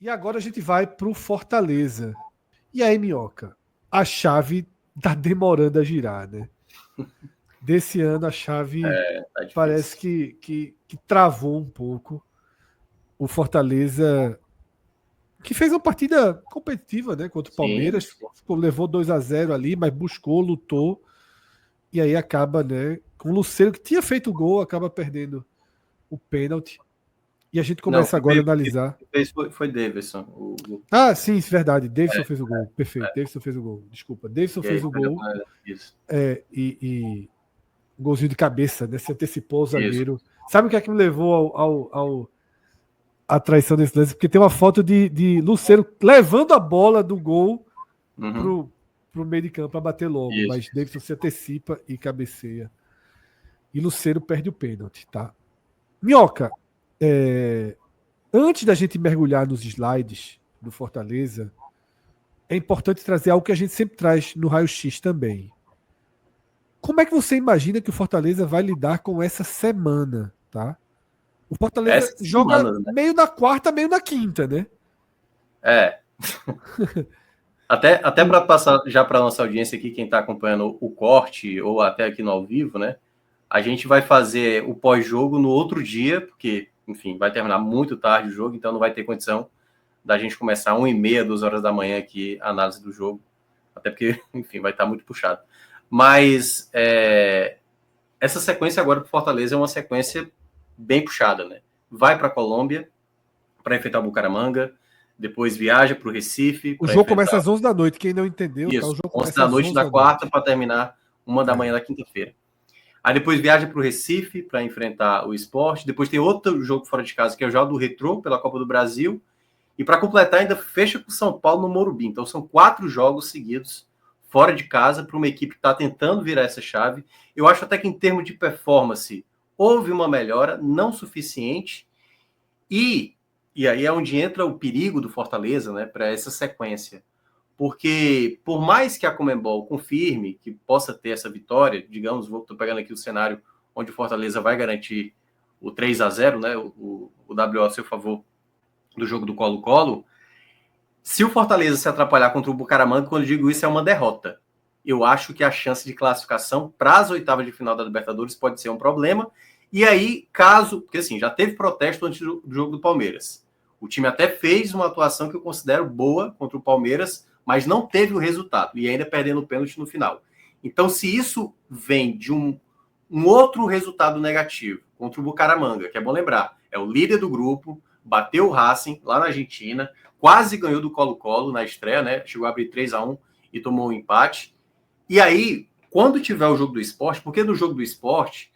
E agora a gente vai pro Fortaleza. E aí, Minhoca, a chave tá demorando a girar, né? Desse ano a chave Tá parece difícil. que travou um pouco. O Fortaleza, que fez uma partida competitiva, né, contra o Sim, Palmeiras, sim. levou 2-0 ali, mas buscou, lutou, e aí acaba, né, com o Lucero, que tinha feito o gol, acaba perdendo o pênalti. E a gente Não, começa agora a analisar. quem fez foi Davidson. Ah, sim, isso é verdade. Davidson É, fez o gol. Perfeito. é. Davidson fez o gol. Desculpa. Davidson E fez aí o perdeu gol. com isso. E um golzinho de cabeça, né? Se antecipou o Isso. zagueiro. Sabe o que é que me levou à traição desse lance? Porque tem uma foto de Lucero levando a bola do gol Uhum. pro, pro meio de campo para bater logo. Isso, Mas isso. Davidson se antecipa e cabeceia. E Lucero perde o pênalti, tá? Minhoca, antes da gente mergulhar nos slides do Fortaleza, é importante trazer algo que a gente sempre traz no raio-x também. Como é que você imagina que o Fortaleza vai lidar com essa semana, tá? O Fortaleza Essa joga semana, né? meio na quarta, meio na quinta, né? É. Até para passar já para nossa audiência aqui, quem está acompanhando o corte ou até aqui no ao vivo, né? A gente vai fazer o pós-jogo no outro dia, porque, enfim, vai terminar muito tarde o jogo, então não vai ter condição da gente começar 1h30, 2 horas da manhã aqui a análise do jogo. Até porque, enfim, vai estar muito puxado. Mas essa sequência agora para o Fortaleza é uma sequência bem puxada, né? Vai para a Colômbia para enfrentar o Bucaramanga, depois viaja para o Recife O para jogo começa enfrentar às 11 da noite. Quem não entendeu, tá? O isso, jogo 11 começa da às noite 11 na da quarta noite. para terminar 1 da manhã É. da quinta-feira. Aí depois viaja para o Recife para enfrentar o Sport. Depois tem outro jogo fora de casa, que é o jogo do Retrô pela Copa do Brasil. E para completar, ainda fecha com o São Paulo no Morumbi. Então são 4 jogos seguidos fora de casa para uma equipe que está tentando virar essa chave. Eu acho até que em termos de performance houve uma melhora, não suficiente. E, e aí é onde entra o perigo do Fortaleza, né, para essa sequência. Porque, por mais que a Conmebol confirme que possa ter essa vitória, digamos, estou pegando aqui o cenário onde o Fortaleza vai garantir o 3-0, né, o WO a seu favor do jogo do Colo-Colo, se o Fortaleza se atrapalhar contra o Bucaramanga, quando eu digo isso, é uma derrota. Eu acho que a chance de classificação para as oitavas de final da Libertadores pode ser um problema. E aí, caso. Porque assim, já teve protesto antes do jogo do Palmeiras. O time até fez uma atuação que eu considero boa contra o Palmeiras, mas não teve o resultado. E ainda perdendo o pênalti no final. Então, se isso vem de um outro resultado negativo contra o Bucaramanga, que é bom lembrar, é o líder do grupo, bateu o Racing lá na Argentina, quase ganhou do Colo-Colo na estreia, né? Chegou a abrir 3-1 e tomou um empate. E aí, quando tiver o jogo do esporte, porque no jogo do esporte,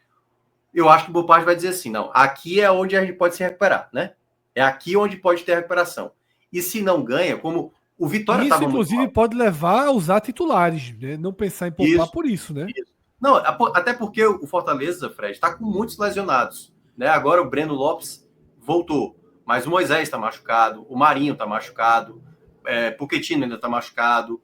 eu acho que o Bopard vai dizer assim: não, aqui é onde a gente pode se recuperar, né? É aqui onde pode ter recuperação. E se não ganha, como o Vitória E isso, estava muito inclusive, mal. pode levar a usar titulares, né? Não pensar em poupar Isso, por isso, né? isso. Não, até porque o Fortaleza, Fred, está com muitos lesionados. Né? Agora o Breno Lopes voltou, mas o Moisés está machucado, o Marinho está machucado, Pochettino ainda está machucado.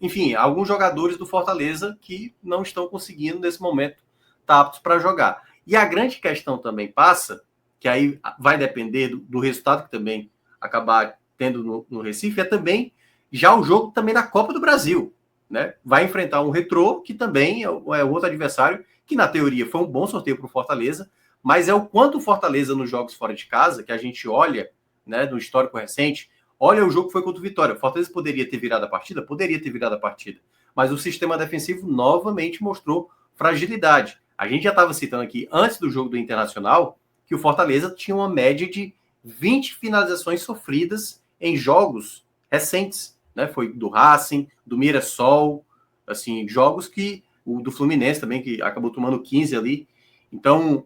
Enfim, alguns jogadores do Fortaleza que não estão conseguindo, nesse momento, estar aptos para jogar. E a grande questão também passa, que aí vai depender do resultado que também acabar tendo no Recife, é também já o jogo também da Copa do Brasil. Né? Vai enfrentar um Retrô, que também é outro adversário, que na teoria foi um bom sorteio para o Fortaleza, mas é o quanto o Fortaleza nos jogos fora de casa, que a gente olha, né, no histórico recente, olha o jogo que foi contra o Vitória. O Fortaleza poderia ter virado a partida? Poderia ter virado a partida. Mas o sistema defensivo novamente mostrou fragilidade. A gente já estava citando aqui, antes do jogo do Internacional, que o Fortaleza tinha uma média de 20 finalizações sofridas em jogos recentes. Né? Foi do Racing, do Mirassol, assim, jogos que o do Fluminense também, que acabou tomando 15 ali. Então,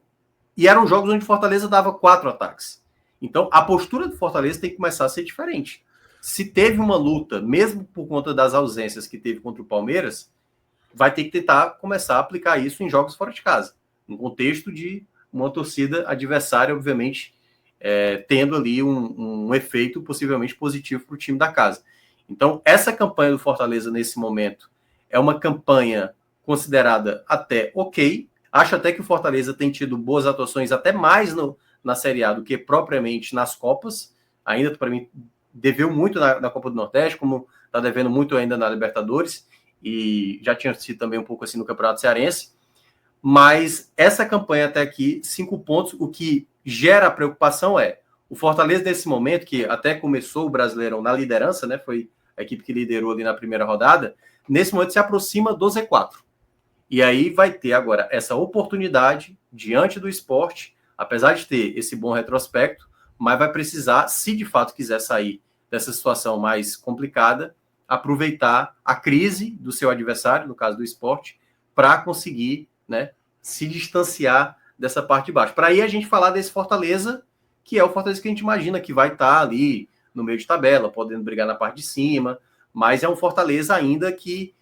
e eram jogos onde o Fortaleza dava 4 ataques. Então, a postura do Fortaleza tem que começar a ser diferente. Se teve uma luta, mesmo por conta das ausências que teve contra o Palmeiras, vai ter que tentar começar a aplicar isso em jogos fora de casa, no contexto de uma torcida adversária, obviamente, tendo ali um efeito possivelmente positivo para o time da casa. Então, essa campanha do Fortaleza nesse momento é uma campanha considerada até ok. Acho até que o Fortaleza tem tido boas atuações, até mais na Série A do que propriamente nas Copas. ainda, para mim, deveu muito na Copa do Nordeste, como está devendo muito ainda na Libertadores, e já tinha sido também um pouco assim no Campeonato Cearense. Mas essa campanha até aqui, 5 pontos, o que gera preocupação é o Fortaleza nesse momento, que até começou o Brasileirão na liderança, né? Foi a equipe que liderou ali na primeira rodada, nesse momento se aproxima do Z4. E aí vai ter agora essa oportunidade diante do Sport, apesar de ter esse bom retrospecto, mas vai precisar, se de fato quiser sair dessa situação mais complicada, aproveitar a crise do seu adversário, no caso do Sport, para conseguir, né, se distanciar dessa parte de baixo. Para aí a gente falar desse Fortaleza, que é o Fortaleza que a gente imagina que vai estar ali no meio de tabela, podendo brigar na parte de cima, mas é um Fortaleza ainda que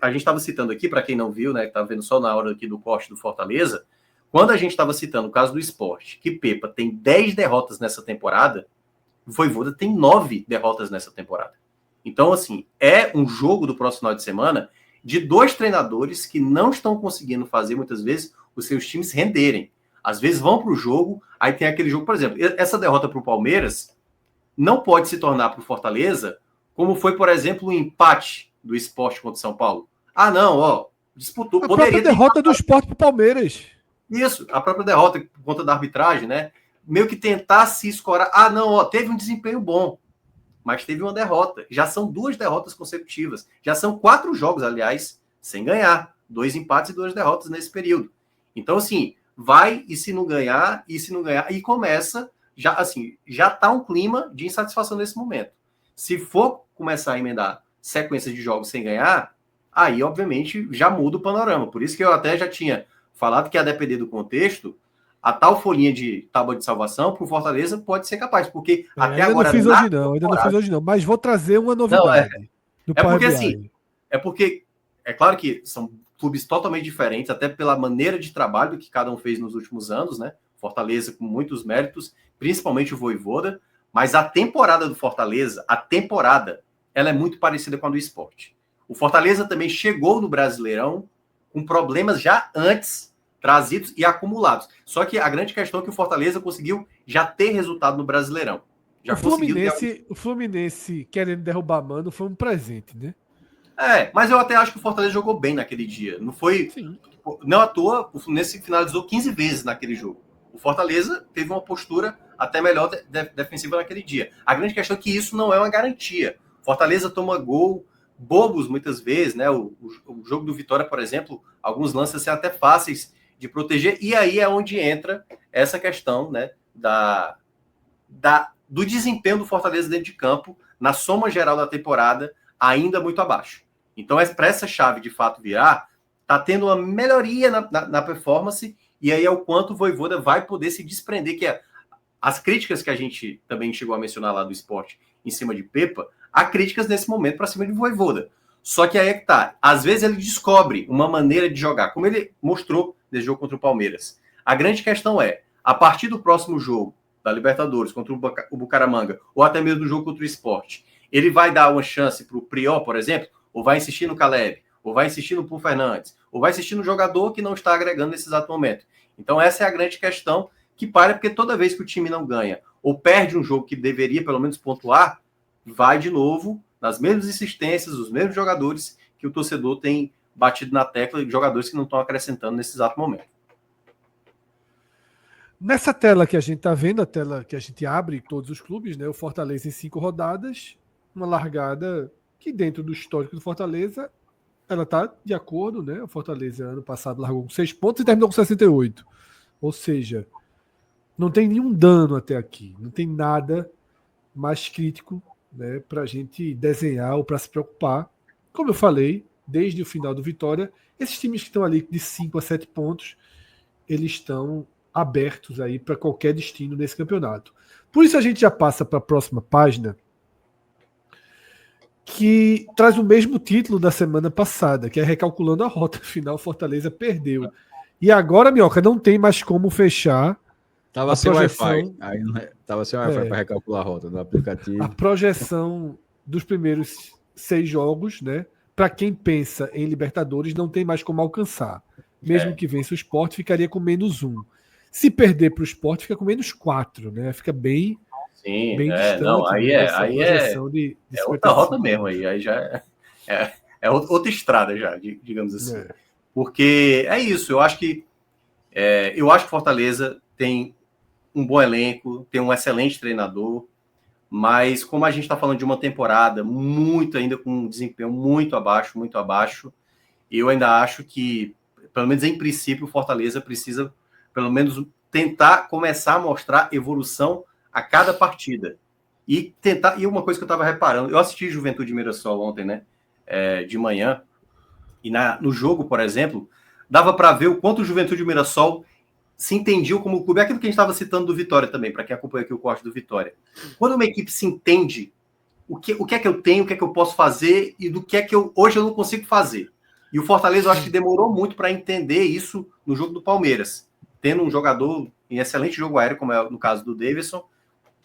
a gente estava citando aqui, para quem não viu, né, está vendo só na hora aqui do corte do Fortaleza, quando a gente estava citando o caso do Sport, que Pepa tem 10 derrotas nessa temporada, o Vojvoda tem 9 derrotas nessa temporada. Então, assim, é um jogo do próximo final de semana de 2 treinadores que não estão conseguindo fazer, muitas vezes, os seus times renderem. Às vezes vão para o jogo, aí tem aquele jogo, por exemplo, essa derrota para o Palmeiras não pode se tornar para o Fortaleza como foi, por exemplo, o empate do Sport contra o São Paulo. Ah, não, ó, disputou. A própria derrota do Sport para o Palmeiras. Isso, a própria derrota por conta da arbitragem, né? Meio que tentar se escorar. Ah, não, ó, teve um desempenho bom, mas teve uma derrota. Já são 2 derrotas consecutivas. Já são 4 jogos, aliás, sem ganhar. 2 empates e 2 derrotas nesse período. Então, assim, vai e se não ganhar, e começa, já assim, já tá um clima de insatisfação nesse momento. Se for começar a emendar sequência de jogos sem ganhar, aí, obviamente, já muda o panorama. Por isso que eu até já tinha falado que, a depender do contexto, a tal folhinha de tábua de salvação para o Fortaleza pode ser capaz, porque até ainda agora... Ainda não fiz hoje não, mas vou trazer uma novidade. Não, é porque, assim, é claro que são clubes totalmente diferentes, até pela maneira de trabalho que cada um fez nos últimos anos, né? Fortaleza com muitos méritos, principalmente o Vojvoda, mas a temporada do Fortaleza, ela é muito parecida com a do Sport. O Fortaleza também chegou no Brasileirão com problemas já antes trazidos e acumulados. Só que a grande questão é que o Fortaleza conseguiu já ter resultado no Brasileirão. O Fluminense querendo derrubar Mano foi um presente, né? Mas eu até acho que o Fortaleza jogou bem naquele dia. Não foi... Sim. Não à toa, o Fluminense finalizou 15 vezes naquele jogo. O Fortaleza teve uma postura até melhor defensiva naquele dia. A grande questão é que isso não é uma garantia. Fortaleza toma gol bobos muitas vezes, né? O jogo do Vitória, por exemplo, alguns lances são até fáceis de proteger, e aí é onde entra essa questão, né, do desempenho do Fortaleza dentro de campo, na soma geral da temporada, ainda muito abaixo. Então, para essa chave de fato virar, está tendo uma melhoria na performance, e aí é o quanto o Vojvoda vai poder se desprender, que as críticas que a gente também chegou a mencionar lá do Sport em cima de Pepa, há críticas nesse momento para cima de Vojvoda. Só que aí é que tá. Às vezes ele descobre uma maneira de jogar, como ele mostrou nesse jogo contra o Palmeiras. A grande questão é, a partir do próximo jogo da Libertadores contra o Bucaramanga, ou até mesmo do jogo contra o Sport, ele vai dar uma chance para o Prior, por exemplo, ou vai insistir no Caleb, ou vai insistir no Pulpo Fernandes, ou vai insistir no jogador que não está agregando nesse exato momento. Então essa é a grande questão que para, porque toda vez que o time não ganha, ou perde um jogo que deveria pelo menos pontuar, vai de novo nas mesmas insistências, os mesmos jogadores que o torcedor tem batido na tecla, de jogadores que não estão acrescentando nesse exato momento. Nessa tela que a gente está vendo, a tela que a gente abre todos os clubes, né? O Fortaleza em 5 rodadas, uma largada que dentro do histórico do Fortaleza, ela está de acordo, né? O Fortaleza ano passado largou com 6 pontos e terminou com 68. Ou seja, não tem nenhum dano até aqui, não tem nada mais crítico, né, para a gente desenhar ou para se preocupar. Como eu falei, desde o final do Vitória, esses times que estão ali de 5 a 7 pontos, eles estão abertos aí para qualquer destino nesse campeonato. Por isso a gente já passa para a próxima página, que traz o mesmo título da semana passada, que é Recalculando a Rota. Afinal, Fortaleza perdeu. E agora, Minhoca, não tem mais como fechar. Tava sem Wi-Fi. Tava sem Wi-Fi para recalcular a rota do aplicativo. A projeção dos primeiros 6 jogos, né? Para quem pensa em Libertadores, não tem mais como alcançar. Mesmo que vença o Sport, ficaria com -1. Se perder para o Sport, fica com -4, né? Fica bem Sim, bem distante, não, né, dessa projeção de outra 55. rota mesmo, aí já é outra estrada já, digamos assim. Porque é isso, eu acho que Fortaleza tem um bom elenco, tem um excelente treinador, mas como a gente está falando de uma temporada ainda com um desempenho muito abaixo, eu ainda acho que, pelo menos em princípio, o Fortaleza precisa, pelo menos, tentar começar a mostrar evolução a cada partida. E uma coisa que eu estava reparando, eu assisti Juventude e Mirassol ontem, né? De manhã, e no jogo, por exemplo, dava para ver o quanto o Juventude e o Mirassol se entendiam como clube. É aquilo que a gente estava citando do Vitória também, para quem acompanha aqui o corte do Vitória. Quando uma equipe se entende o que é que eu tenho, o que é que eu posso fazer e do que é que hoje eu não consigo fazer. E o Fortaleza, eu acho que demorou muito para entender isso no jogo do Palmeiras. Tendo um jogador em excelente jogo aéreo, como é no caso do Davidson,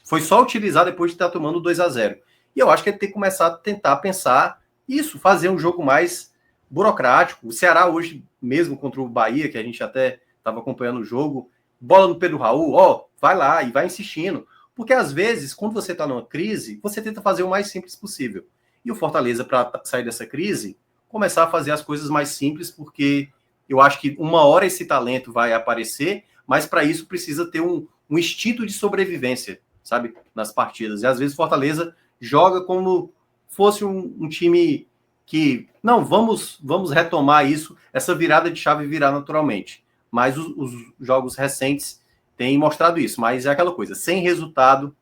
foi só utilizar depois de estar tomando 2-0. E eu acho que ele tem que começar a tentar pensar isso, fazer um jogo mais burocrático. O Ceará hoje, mesmo contra o Bahia, que a gente até estava acompanhando o jogo, bola no Pedro Raul, vai lá e vai insistindo. Porque às vezes, quando você está numa crise, você tenta fazer o mais simples possível. E o Fortaleza, para sair dessa crise, começar a fazer as coisas mais simples, porque eu acho que uma hora esse talento vai aparecer, mas para isso precisa ter um instinto de sobrevivência, sabe, nas partidas. E às vezes Fortaleza joga como fosse um time que, não, vamos retomar isso, essa virada de chave virar naturalmente. Mas os jogos recentes têm mostrado isso, mas é aquela coisa, sem resultado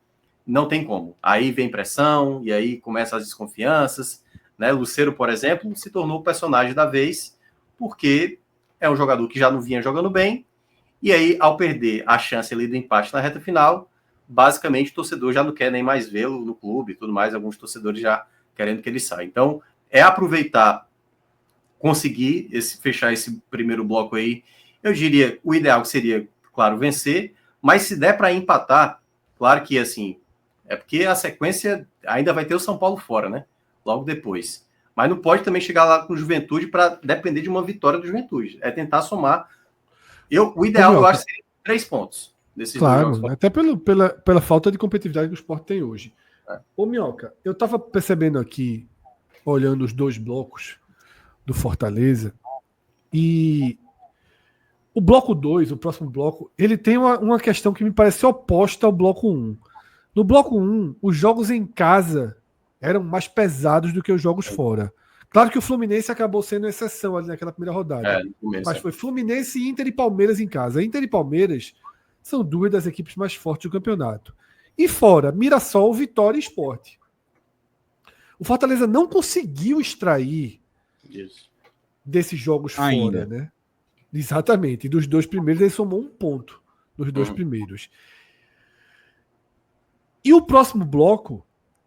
não tem como. Aí vem pressão, e aí começam as desconfianças, né? Lucero, por exemplo, se tornou o personagem da vez, porque é um jogador que já não vinha jogando bem, e aí, ao perder a chance ali do empate na reta final, basicamente o torcedor já não quer nem mais vê-lo no clube e tudo mais, alguns torcedores já querendo que ele saia. Então, é aproveitar, conseguir fechar esse primeiro bloco aí. Eu diria, o ideal seria, claro, vencer, mas se der para empatar, claro que assim, é porque a sequência ainda vai ter o São Paulo fora, né? Logo depois. Mas não pode também chegar lá com o Juventude para depender de uma vitória do Juventude. É tentar somar. O ideal, eu acho, seria 3 pontos desses claro, dois jogos. Até pela falta de competitividade que o Sport tem hoje. Ô, Minhoca, eu estava percebendo aqui, olhando os 2 blocos do Fortaleza, e o bloco 2, o próximo bloco, ele tem uma questão que me parece oposta ao bloco 1. No bloco 1, os jogos em casa eram mais pesados do que os jogos fora. Claro que o Fluminense acabou sendo exceção ali naquela primeira rodada. Mas foi Fluminense, Inter e Palmeiras em casa. Inter e Palmeiras são 2 das equipes mais fortes do campeonato. E fora, Mirassol, Vitória e Sport. O Fortaleza não conseguiu extrair desses jogos fora, né? Exatamente. E dos 2 primeiros, ele somou 1 ponto nos 2 primeiros. E o próximo bloco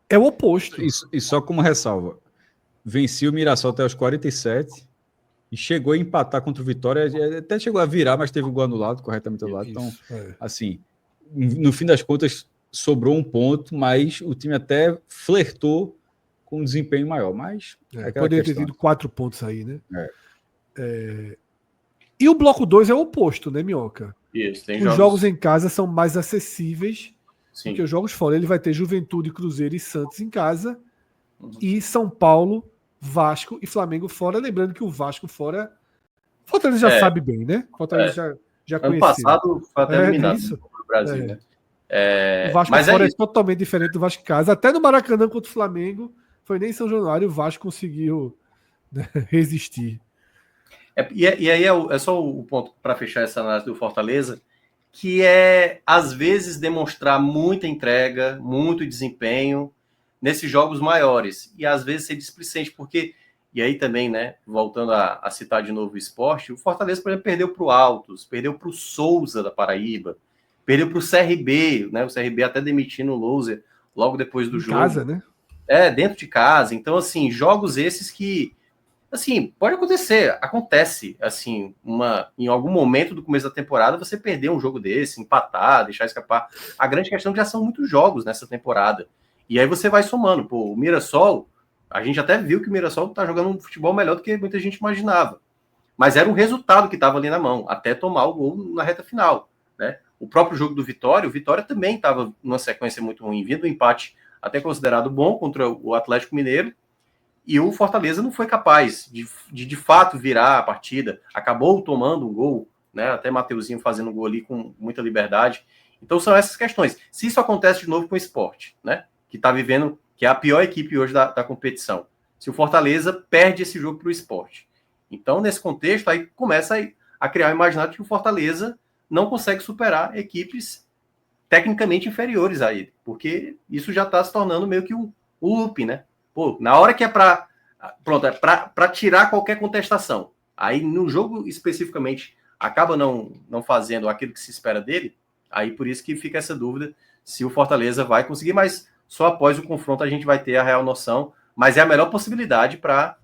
é o oposto. E só como ressalva, venceu o Mirassol até os 47 e chegou a empatar contra o Vitória, até chegou a virar, mas teve um gol anulado, corretamente anulado. Então, assim, no fim das contas, sobrou 1 ponto, mas o time até flertou com um desempenho maior. Mas poderia ter tido 4 pontos aí, né? E o bloco 2 é o oposto, né, Minhoca? Isso, tem os jogos em casa são mais acessíveis do que os jogos fora. Ele vai ter Juventude, Cruzeiro e Santos em casa, e São Paulo, Vasco e Flamengo fora. Lembrando que o Vasco fora, Fortaleza já sabe bem, né? Fortaleza já conheceu. Ano passado foi até eliminado no Brasil, né? O Vasco fora é totalmente diferente do Vasco em casa. Até no Maracanã contra o Flamengo, foi nem em São Januário, o Vasco conseguiu, né, resistir. E aí é só o ponto para fechar essa análise do Fortaleza, que é, às vezes, demonstrar muita entrega, muito desempenho nesses jogos maiores. E, às vezes, ser displicente, porque... E aí também, né, voltando a citar de novo o esporte, o Fortaleza, por exemplo, perdeu para o Altos, perdeu para o Souza da Paraíba, perdeu para o CRB, né? O CRB até demitindo o Louser logo depois do jogo. Casa, né? Dentro de casa. Então, assim, jogos esses que... Assim, pode acontecer, acontece, assim, em algum momento do começo da temporada você perder um jogo desse, empatar, deixar escapar. A grande questão é que já são muitos jogos nessa temporada. E aí você vai somando. Pô, o Mirassol, a gente até viu que o Mirassol tá jogando um futebol melhor do que muita gente imaginava. Mas era um resultado que estava ali na mão, até tomar o gol na reta final, né? O próprio jogo do Vitória, o Vitória também estava numa sequência muito ruim, vindo um empate até considerado bom contra o Atlético Mineiro, e o Fortaleza não foi capaz de fato virar a partida, acabou tomando um gol, né? Até Mateuzinho fazendo um gol ali com muita liberdade. Então são essas questões. Se isso acontece de novo com o Sport, né? Que está vivendo, que é a pior equipe hoje da competição. Se o Fortaleza perde esse jogo para o Sport. Então, nesse contexto, aí começa a criar o imaginário que o Fortaleza não consegue superar equipes tecnicamente inferiores a ele, porque isso já está se tornando meio que um loop, né? Pô, na hora que é para tirar qualquer contestação, aí no jogo especificamente acaba não fazendo aquilo que se espera dele, aí por isso que fica essa dúvida se o Fortaleza vai conseguir, mas só após o confronto a gente vai ter a real noção, mas é a melhor possibilidade para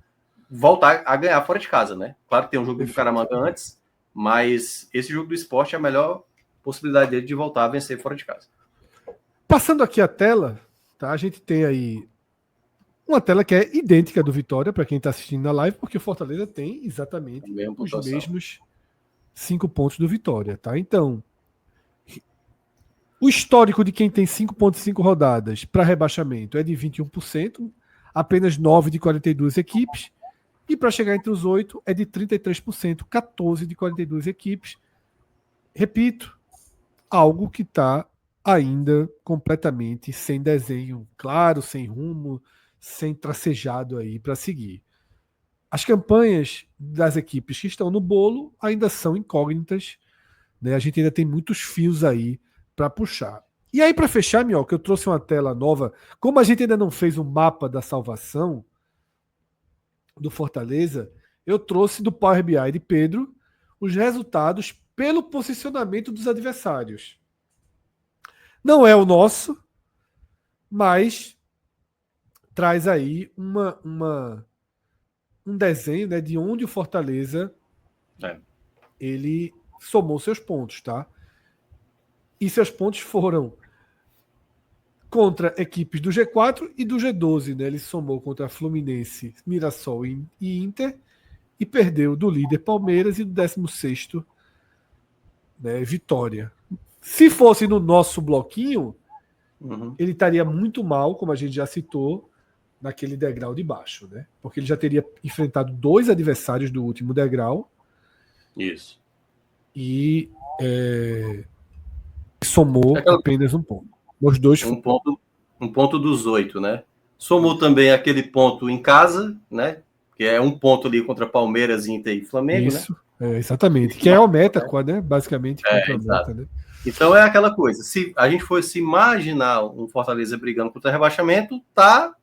voltar a ganhar fora de casa, né? Claro que tem um jogo do Bucaramanga antes, mas esse jogo do Sport é a melhor possibilidade dele de voltar a vencer fora de casa. Passando aqui a tela, tá? A gente tem aí uma tela que é idêntica do Vitória, para quem está assistindo na live, porque o Fortaleza tem exatamente os mesmos 5 pontos do Vitória, tá? Então, o histórico de quem tem 5,5 rodadas para rebaixamento é de 21%, apenas 9 de 42 equipes, e para chegar entre os 8 é de 33%, 14 de 42 equipes. Repito, algo que está ainda completamente sem desenho claro, sem rumo, sem tracejado aí para seguir. As campanhas das equipes que estão no bolo ainda são incógnitas, né? A gente ainda tem muitos fios aí para puxar. E aí, para fechar, Minhoca, eu trouxe uma tela nova. Como a gente ainda não fez um mapa da salvação do Fortaleza, eu trouxe do Power BI de Pedro os resultados pelo posicionamento dos adversários. Não é o nosso, mas traz aí um desenho, né, de onde o Fortaleza ele somou seus pontos, tá? E seus pontos foram contra equipes do G4 e do G12, né? Ele somou contra Fluminense, Mirassol e Inter e perdeu do líder Palmeiras e do 16º, né, Vitória. Se fosse no nosso bloquinho, ele estaria muito mal, como a gente já citou, naquele degrau de baixo, né? Porque ele já teria enfrentado 2 adversários do último degrau. Isso. E somou apenas um ponto. Os dois um ponto dos 8, né? Somou também aquele ponto em casa, né? Que é um ponto ali contra Palmeiras, Inter e Flamengo, isso, né? Exatamente. Que é o meta, né? Basicamente, contra exato. Meta, né? Então é aquela coisa. Se a gente fosse imaginar um Fortaleza brigando contra o rebaixamento, tá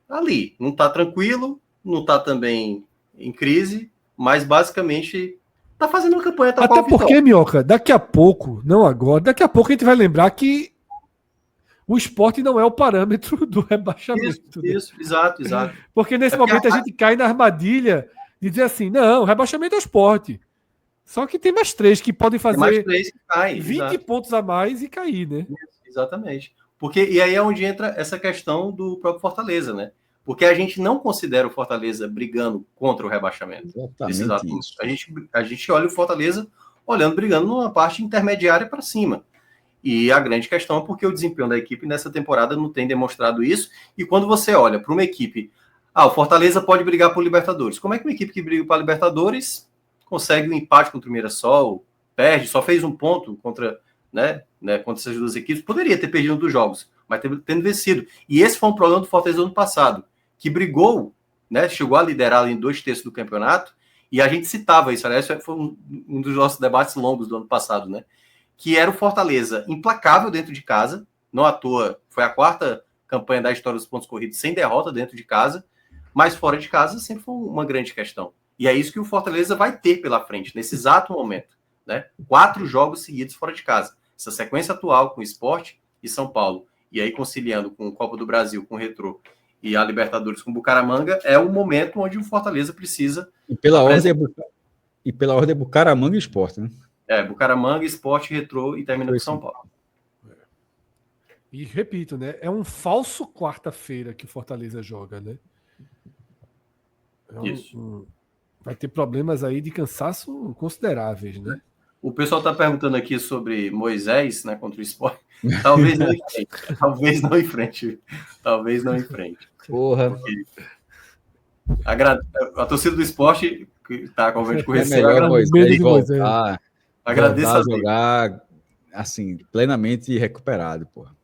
ali. Não tá tranquilo, não tá também em crise, mas basicamente tá fazendo uma campanha. Tá até porque, Minhoca, daqui a pouco, não agora, daqui a pouco a gente vai lembrar que o Sport não é o parâmetro do rebaixamento. Isso, né? Exato. Porque nesse momento a gente cai na armadilha de dizer assim, não, o rebaixamento é o Sport. Só que tem mais 3 que podem fazer 20 pontos a mais e cair, né? Exatamente. E aí é onde entra essa questão do próprio Fortaleza, né? Porque a gente não considera o Fortaleza brigando contra o rebaixamento. Exatamente isso. A gente olha o Fortaleza brigando numa parte intermediária para cima. E a grande questão é porque o desempenho da equipe nessa temporada não tem demonstrado isso. E quando você olha para uma equipe, o Fortaleza pode brigar por Libertadores. Como é que uma equipe que briga para Libertadores consegue um empate contra o Mirassol, perde, só fez um ponto contra essas duas equipes? Poderia ter perdido um dos jogos, mas tendo vencido. E esse foi um problema do Fortaleza do ano passado, que brigou, né, chegou a liderar em 2/3 do campeonato, e a gente citava isso, aliás, foi um dos nossos debates longos do ano passado, né? Que era o Fortaleza implacável dentro de casa, não à toa, foi a 4ª campanha da história dos pontos corridos sem derrota dentro de casa, mas fora de casa sempre foi uma grande questão. E é isso que o Fortaleza vai ter pela frente, nesse exato momento, né? 4 jogos seguidos fora de casa. Essa sequência atual com o Sport e São Paulo, e aí conciliando com o Copa do Brasil, com o Retrô, e a Libertadores com o Bucaramanga, é o momento onde o Fortaleza precisa... E pela ordem é Bucaramanga e Sport, né? Bucaramanga, Sport, Retrô e termina com São Paulo. E repito, né? É um falso quarta-feira que o Fortaleza joga, né? Isso. Vai ter problemas aí de cansaço consideráveis, né? O pessoal está perguntando aqui sobre Moisés, né, contra o Sport. Talvez não em frente. Talvez não em frente. Talvez não em frente. Porra. Porque a torcida do Sport, que está com o receio, melhor Moisés voltar, agradeço voltar a jogar assim, plenamente recuperado, porra.